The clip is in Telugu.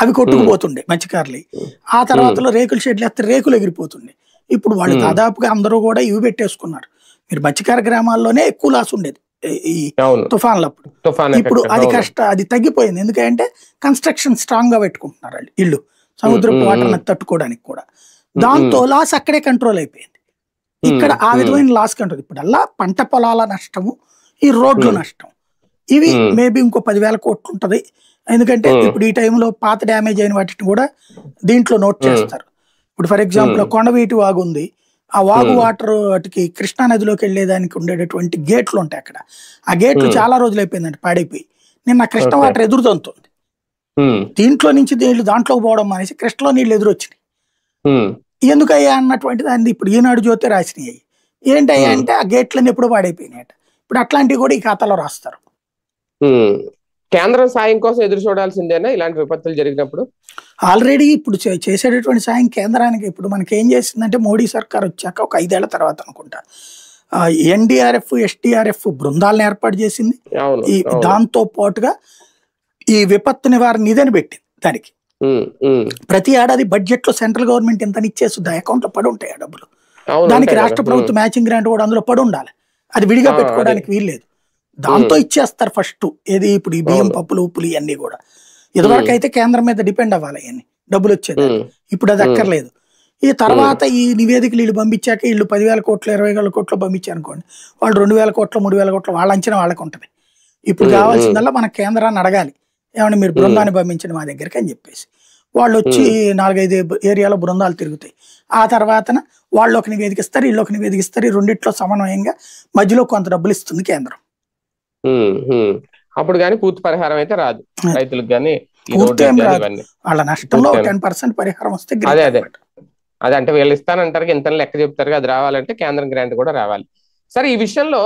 అవి కొట్టుకుపోతుండే మత్స్యకారులు. ఆ తర్వాతలో రేకుల షెడ్లు వేస్తే రేకులు ఎగిరిపోతుండే. ఇప్పుడు వాళ్ళు దాదాపుగా అందరూ కూడా ఇవి పెట్టేసుకున్నారు. మీరు మత్స్యకార గ్రామాల్లోనే ఎక్కువ లాస్ ఉండేది ఈ తుఫాన్లప్పుడు. ఇప్పుడు అది తగ్గిపోయింది. ఎందుకంటే కన్స్ట్రక్షన్ స్ట్రాంగ్ గా పెట్టుకుంటున్నారు వాళ్ళు ఇల్లు, సముద్రపు వాటర్ని తట్టుకోవడానికి కూడా. దాంతో లాస్ అక్కడే కంట్రోల్ అయిపోయింది. ఇక్కడ ఆ విధమైన లాస్ కంట్రోల్. ఇప్పుడల్లా పంట పొలాల నష్టము, ఈ రోడ్లు నష్టం, ఇవి మేబీ ఇంకో 10,000 కోట్లు ఉంటది. ఎందుకంటే ఇప్పుడు ఈ టైంలో పాత డ్యామేజ్ అయిన వాటిని కూడా దీంట్లో నోట్ చేస్తారు. ఇప్పుడు ఫర్ ఎగ్జాంపుల్ కొండవీటి వాగు ఉంది. ఆ వాగు వాటర్ వాటికి కృష్ణా నదిలోకి వెళ్ళేదానికి ఉండేటటువంటి గేట్లు ఉంటాయి అక్కడ. ఆ గేట్లు చాలా రోజులు అయిపోయిందంటే పాడైపోయి. నిన్న కృష్ణ వాటర్ ఎదురుతుంది. దీంట్లో నుంచి దాంట్లోకి పోవడం అనేసి కృష్ణలో నీళ్ళు ఎదురొచ్చినాయి. ఎందుకయ్యా అన్నటువంటి దాన్ని ఇప్పుడు ఈనాడు జ్యోతి రాసినాయి. ఏంటయ్యా అంటే ఆ గేట్లన్నీ ఎప్పుడో పాడైపోయినాయట. ఇప్పుడు అట్లాంటివి కూడా ఈ ఖాతాలో రాస్తారు. కేంద్రం సాయం కోసం ఎదురు చూడాల్సిందేనా ఇలాంటి విపత్తులు జరిగినప్పుడు? ఆల్రెడీ ఇప్పుడు చేసేటటువంటి సాయం కేంద్రానికి ఇప్పుడు మనకి ఏం చేసిందంటే మోడీ సర్కార్ వచ్చాక ఒక 5 ఏళ్ల తర్వాత అనుకుంటా ఎన్డీఆర్ఎఫ్, ఎస్డీఆర్ఎఫ్ బృందాలను ఏర్పాటు చేసింది. దాంతో పాటుగా ఈ విపత్తు నివారణ నిధిని పెట్టింది. దానికి ప్రతి ఏడాది బడ్జెట్ లో సెంట్రల్ గవర్నమెంట్ ఎంత ఇచ్చేస్తుంది, అకౌంట్ లో పడి ఉంటాయి ఆ డబ్బులు. దానికి రాష్ట్ర ప్రభుత్వం మ్యాచింగ్ గ్రాంట్ కూడా అందులో పడి ఉండాలి. అది విడిగా పెట్టుకోవడానికి వీల్లేదు. దాంతో ఇచ్చేస్తారు ఫస్ట్. ఏది ఇప్పుడు ఈ బియ్యం, పప్పులు, ఉప్పులు ఇవన్నీ కూడా. ఇదివరకు అయితే కేంద్రం మీద డిపెండ్ అవ్వాలి అవన్నీ డబ్బులు వచ్చేది. ఇప్పుడు అది అక్కర్లేదు. ఈ తర్వాత ఈ నివేదికలు వీళ్ళు పంపించాక వీళ్ళు 10,000 కోట్లు 20,000 కోట్లు పంపించారు అనుకోండి, వాళ్ళు 2,000 కోట్లు 3,000 కోట్లు వాళ్ళ అంచనా వాళ్ళకు ఉంటుంది. ఇప్పుడు కావాల్సిందల్లా మన కేంద్రాన్ని అడగాలి, ఏమన్నా మీరు బృందాన్ని పంపించండి మా దగ్గరికి అని చెప్పేసి. వాళ్ళు వచ్చి 4-5 ఏరియాలో బృందాలు తిరుగుతాయి. ఆ తర్వాతన వాళ్ళు ఒక నివేదిక ఇస్తారు, వీళ్ళు ఒక నివేదిక ఇస్తారు. ఈ రెండిట్లో సమన్వయంగా మధ్యలో కొంత డబ్బులు ఇస్తుంది కేంద్రం. అప్పుడు కానీ పూర్తి పరిహారం అయితే రాదు రైతులకు కానీ. వాళ్ళ నష్టంలో 10% పరిహారం వస్తే అదే అంటే వీళ్ళు ఇస్తానంటారు, ఇంత లెక్క చెప్తారు. అది రావాలంటే కేంద్రం గ్రాంట్ కూడా రావాలి. సరే, ఈ విషయంలో